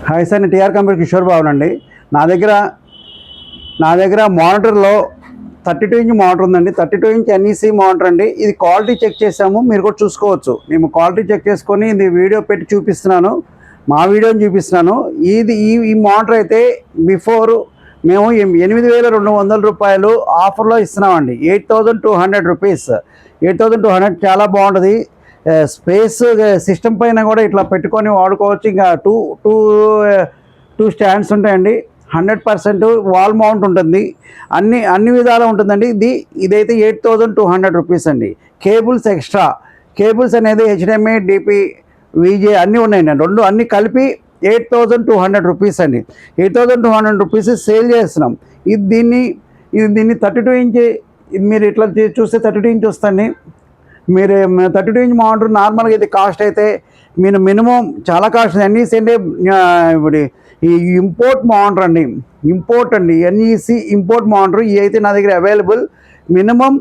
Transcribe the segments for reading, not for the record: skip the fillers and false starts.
Hi sir, నేను TR company Kishore Babu అండి. నా దగ్గర మానిటర్లో 32 ఇంచ్ మానిటర్ ఉందండి. 32 ఇంచ్ ఎన్ఈసి మానిటర్ అండి. ఇది క్వాలిటీ చెక్ చేసాము, మీరు కూడా చూసుకోవచ్చు. మేము క్వాలిటీ చెక్ చేసుకొని ఇది వీడియో పెట్టి చూపిస్తున్నాను, మా వీడియోని చూపిస్తున్నాను. ఈ మానిటర్ అయితే బిఫోర్ మేము 8,200 రూపాయలు ఆఫర్లో ఇస్తున్నామండి. 8,200 రూపీస్. 8,200 చాలా బాగుంటుంది. స్పేస్ సిస్టమ్ పైన కూడా ఇట్లా పెట్టుకొని వాడుకోవచ్చు. ఇంకా టూ స్టాండ్స్ ఉంటాయండి. 100% వాల్ మౌంట్ ఉంటుంది. అన్ని విధాలు ఉంటుందండి. ఇదైతే 8,200 రూపీస్ అండి. కేబుల్స్ ఎక్స్ట్రా కేబుల్స్ అనేది HDMI DP VJ అన్నీ ఉన్నాయండి. అన్నీ కలిపి 8,200 రూపీస్ అండి. 8,200 రూపీస్ సేల్ చేస్తున్నాం. దీన్ని 32 ఇంచ్ మీరు ఇట్లా చూస్తే 32 ఇంచ్ వస్తుంది. మీరు 32 ఇంచ్ మానిటర్ నార్మల్గా ఇది కాస్ట్ అయితే మీరు మినిమం చాలా కాస్ట్. ఎన్ఈసి అంటే ఇప్పుడు ఈ ఇంపోర్ట్ మానిటర్ అండి. ఎన్ఈసి ఇంపోర్ట్ మానిటర్ ఇవి అయితే నా దగ్గర అవైలబుల్. మినిమం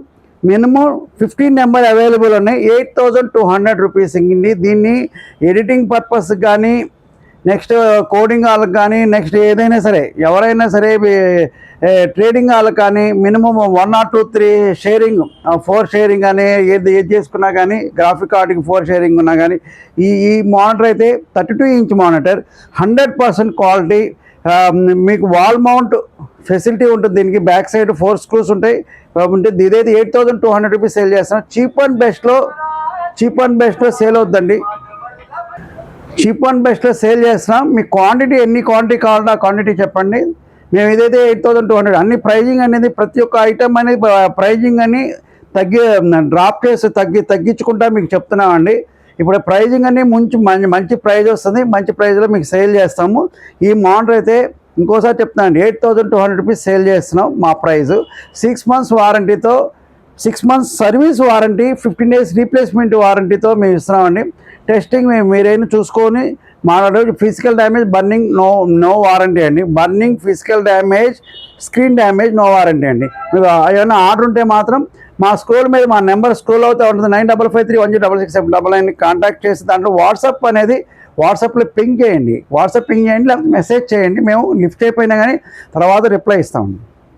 15 నెంబర్ అవైలబుల్ ఉన్నాయి. 8,200 రూపీస్ అండి. దీన్ని ఎడిటింగ్ పర్పస్ కానీ, నెక్స్ట్ కోడింగ్ వాళ్ళకి కానీ, నెక్స్ట్ ఏదైనా సరే ఎవరైనా సరే ట్రేడింగ్ వాళ్ళకి కానీ మినిమం 1 or 2 3 షేరింగ్ 4 షేరింగ్ కానీ ఏది చేసుకున్నా కానీ, గ్రాఫిక్ కార్డుకి 4 షేరింగ్ ఉన్నా కానీ ఈ మానిటర్ అయితే 32 ఇంచ్ మానిటర్ 100% క్వాలిటీ. మీకు వాల్ మౌంట్ ఫెసిలిటీ ఉంటుంది. దీనికి బ్యాక్ సైడ్ 4 స్క్రూస్ ఉంటాయి. ఇదైతే 8,200 రూపీస్ సేల్ చేస్తాం. చీప్ అండ్ బెస్ట్లో సేల్ అవుతుందండి. చీప్ అండ్ బెస్ట్లో సేల్ చేస్తున్నాం. మీ ఎన్ని క్వాంటిటీ కావాలంటే ఆ క్వాంటిటీ చెప్పండి. మేము ఇదైతే 8,200. అన్ని ప్రైజింగ్ అనేది ప్రతి ఒక్క ఐటమ్ అనేది ప్రైజింగ్ అని డ్రాప్ చేసి తగ్గించుకుంటా మీకు చెప్తున్నామండి. ఇప్పుడు ప్రైజింగ్ అని మంచి ప్రైజ్ వస్తుంది. మంచి ప్రైజ్లో మీకు సేల్ చేస్తాము. ఈ మానిటర్ అయితే ఇంకోసారి చెప్తున్నానండి, 8,200 రూపీస్ సేల్ చేస్తున్నాం. మా ప్రైజు 6 months వారంటీతో, 6 months service warranty, 15 days replacement వారంటీతో మేము ఇస్తున్నామండి. టెస్టింగ్ మీరైనా చూసుకొని మాట్లాడవచ్చు. Physical damage, burning no warranty అండి. Burning, physical damage, screen damage no warranty అండి. మీకు ఏమైనా ఆర్డర్ ఉంటే మాత్రం మా స్క్రోల్ మీద మా నెంబర్ స్క్రోల్ అవుతూ ఉంటుంది. 9553106679 కాంటాక్ట్ చేసి దాంట్లో వాట్సాప్లో పింగ్ చేయండి. లేకపోతే మెసేజ్ చేయండి. మేము లిఫ్ట్ అయిపోయినా కానీ తర్వాత రిప్లై ఇస్తామండి.